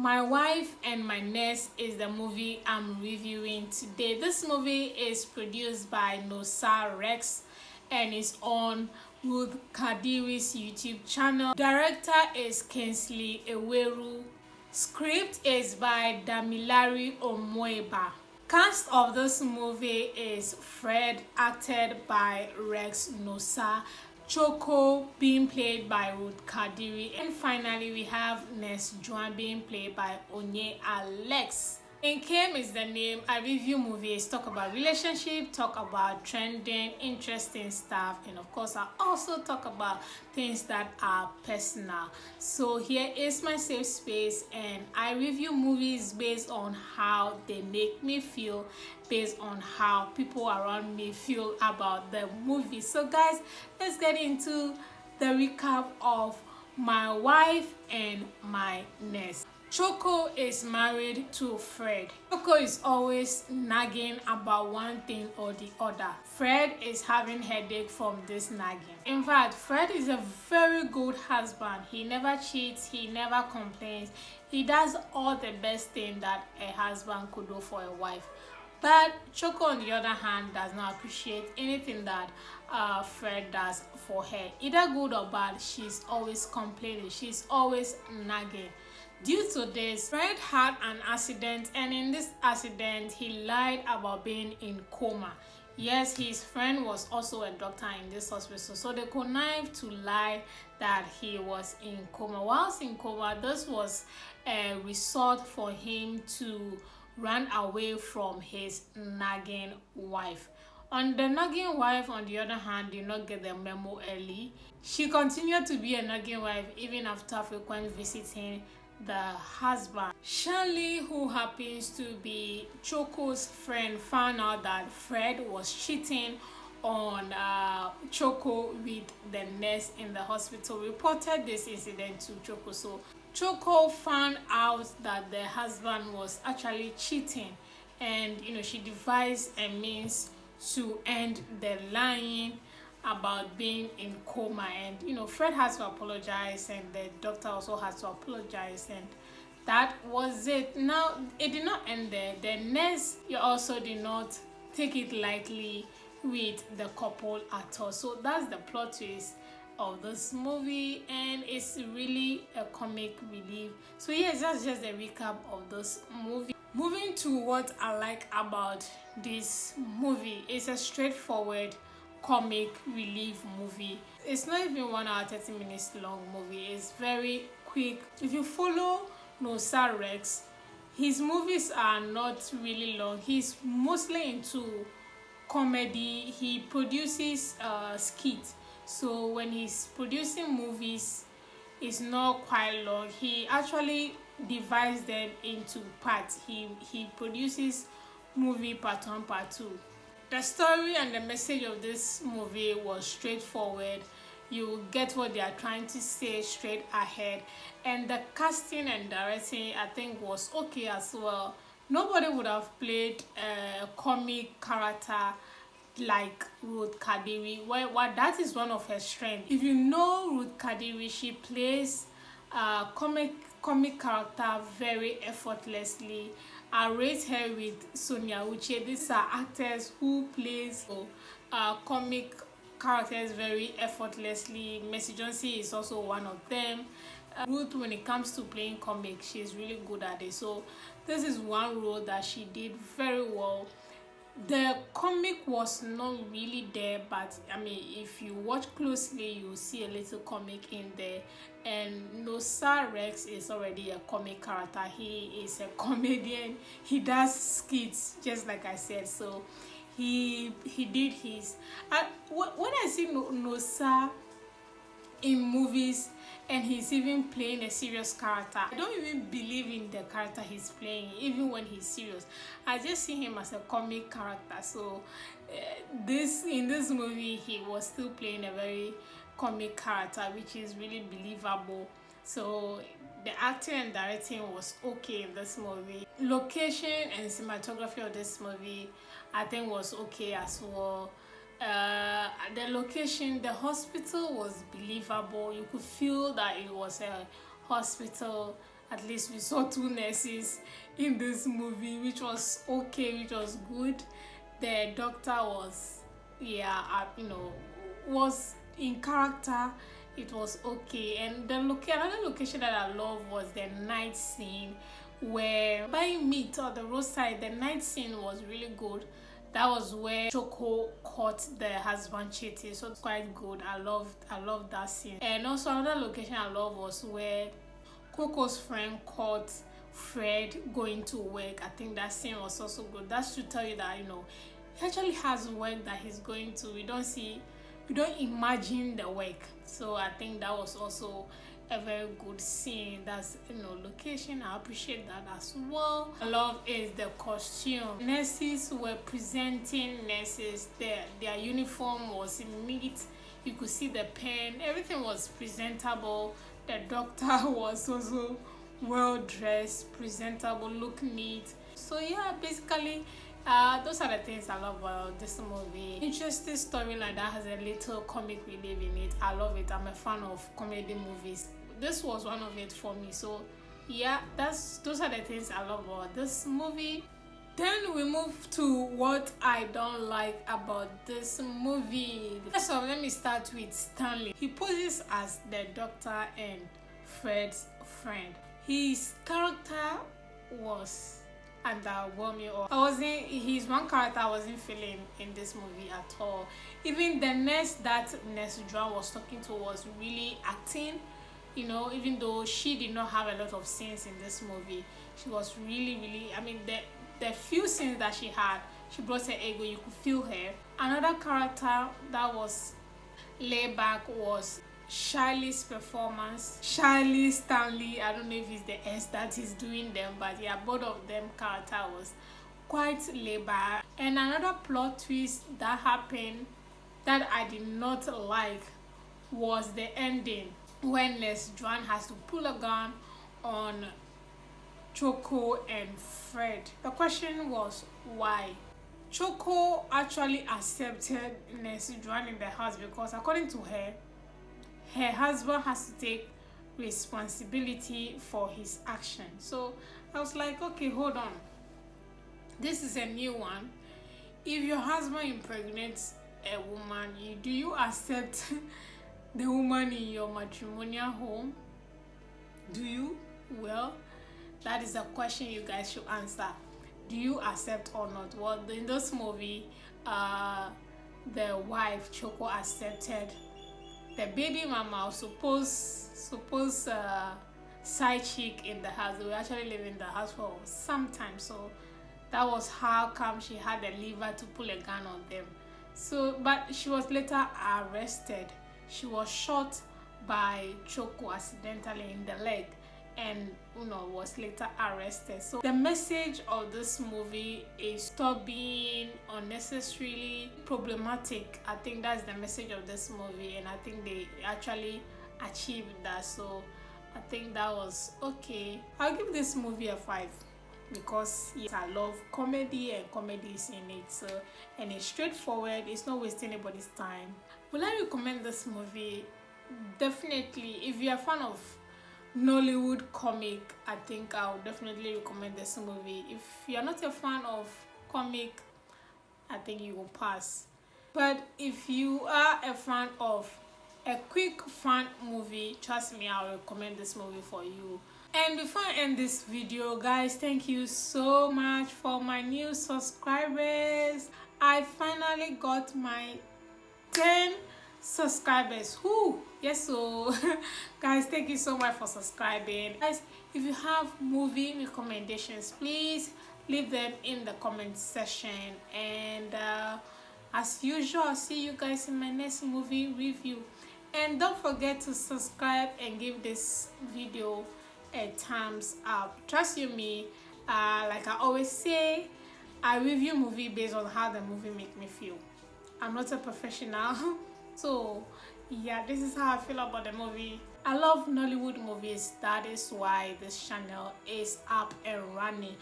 My Wife and My Nurse is the movie I'm reviewing today. This movie is produced by Nosa Rex and is on Ruth Kadiri's YouTube channel. Director is Kingsley Eweru. Script is by Damilare Omoeba. Cast of this movie is Fred, acted by Rex Nosa, Choco being played by Ruth Kadiri, and finally we have Nurse Joan being played by Onyii Alex. In Came is the name. I review movies, talk about relationship, talk about trending, interesting stuff, and of course I also talk about things that are personal. So here is my safe space, and I review movies based on how they make me feel, based on how people around me feel about the movie. So guys, let's get into the recap of My Wife and My Nurse. Choco is married to Fred. Choco is always nagging about one thing or the other. Fred is having headache from this nagging. In fact, Fred is a very good husband. He never cheats, he never complains. He does all the best thing that a husband could do for a wife. But Choco, on the other hand, does not appreciate anything that Fred does for her. Either good or bad, she's always complaining. She's always nagging. Due to this, Fred had an accident, and in this accident, he lied about being in coma. Yes, his friend was also a doctor in this hospital, so they connived to lie that he was in coma. Whilst in coma, this was a resort for him to run away from his nagging wife. The nagging wife, on the other hand, did not get the memo early. She continued to be a nagging wife even after frequent visiting the husband. Shirley, who happens to be Choco's friend, found out that Fred was cheating on Choco with the nurse in the hospital, reported this incident to Choco. So Choco found out that the husband was actually cheating, and she devised a means to end the lying about being in coma. And Fred has to apologize, and the doctor also has to apologize, and that was it. Now it did not end there. The nurse also did not take it lightly with the couple at all. So that's the plot twist of this movie, and it's really a comic relief. So yes, that's just a recap of this movie. Moving to what I like about this movie, it's a straightforward comic relief movie. It's not even 1 hour 30 minutes long movie. It's very quick. If you follow Nosa Rex, his movies are not really long. He's mostly into comedy. He produces skits, so when he's producing movies, it's not quite long. He actually divides them into parts. He produces movie part 1, part 2. The story and the message of this movie was straightforward. You get what they are trying to say straight ahead, and the casting and directing, I think, was okay as well. Nobody would have played a comic character like Ruth Kadiri. Well, that is one of her strengths. If you know Ruth Kadiri, she plays comic character very effortlessly. I rate her with Sonia Uche. These are actors who plays comic characters very effortlessly. Mercy Johnson is also one of them. Ruth, when it comes to playing comic, she's really good at it. So this is one role that she did very well. The comic was not really there, but if you watch closely, you see a little comic in there. And Nosa Rex is already a comic character. He is a comedian. He does skits, just like I said. So he did his. When I see Nosa in movies and he's even playing a serious character, I don't even believe in the character he's playing, even when he's serious. I just see him as a comic character. So in this movie, he was still playing a very comic character, which is really believable. So the acting and directing was okay in this movie. Location and cinematography of this movie, I think, was okay as well. The location, the hospital was believable. You could feel that it was a hospital. At least we saw two nurses in this movie, which was okay, which was good. The doctor was, yeah, was in character. It was okay. And the another location that I love was the night scene, where buying meat on the roadside. The night scene was really good. That was where Choco caught the husband cheating, so it's quite good. I love that scene. And also another location I love was where Coco's friend caught Fred going to work. I think that scene was also good. That's to tell you that he actually has work that he's going to. We don't imagine the work. So I think that was also a very good scene. That's location. I appreciate that as well. I love is the costume. Nurses were presenting nurses. Their uniform was neat. You could see the pen. Everything was presentable. The doctor was also well dressed, presentable, look neat. So yeah, basically those are the things I love about this movie. Interesting storyline that has a little comic relief in it. I love it. I'm a fan of comedy movies. This was one of it for me. So yeah, those are the things I love about this movie. Then we move to what I don't like about this movie. First of all, let me start with Stanley. He poses as the doctor and Fred's friend. His character was underwhelming, he's one character I wasn't feeling in this movie at all. Even the nurse that Nurse Joan was talking to was really acting, even though she did not have a lot of scenes in this movie. She was really, the few scenes that she had, she brought her ego. You could feel her. Another character that was laid back was Shiley's performance. Shiley, Stanley, I don't know if it's the S that is doing them, but yeah, both of them character was quite laid back. And another plot twist that happened that I did not like was the ending, when Nurse Joan has to pull a gun on Choco and Fred. The question was why. Choco actually accepted Nurse Joan in the house because, according to her husband has to take responsibility for his action. So I was like, okay, hold on. This is a new one. If your husband impregnates a woman, do you accept the woman in your matrimonial home? Do you? Well, that is a question you guys should answer. Do you accept or not? Well, in this movie, the wife Choco accepted. The baby mama was supposed side chick in the house. They were actually living in the house for some time, so that was how come she had the liver to pull a gun on them. So, but she was later arrested. She was shot by Choco accidentally in the leg, and was later arrested. So the message of this movie is stop being unnecessarily problematic. I think that's the message of this movie, and I think they actually achieved that. So I think that was okay. I'll give this movie a 5 because yes, I love comedy and comedy is in it. So, and it's straightforward. It's not wasting anybody's time. Will I recommend this movie? Definitely. If you're a fan of Nollywood comic, I think I'll definitely recommend this movie. If you're not a fan of comic, I think you will pass. But if you are a fan of a quick fun movie, trust me, I'll recommend this movie for you. And before I end this video, guys, thank you so much for my new subscribers. I finally got my 10 subscribers. Whoo! Yes, so guys, thank you so much for subscribing. Guys, if you have movie recommendations, please leave them in the comment section. And as usual, I'll see you guys in my next movie review. And don't forget to subscribe and give this video a thumbs up. Trust you me, like I always say, I review movie based on how the movie make me feel. I'm not a professional. So yeah, this is how I feel about the movie. I love Nollywood movies. That is why this channel is up and running.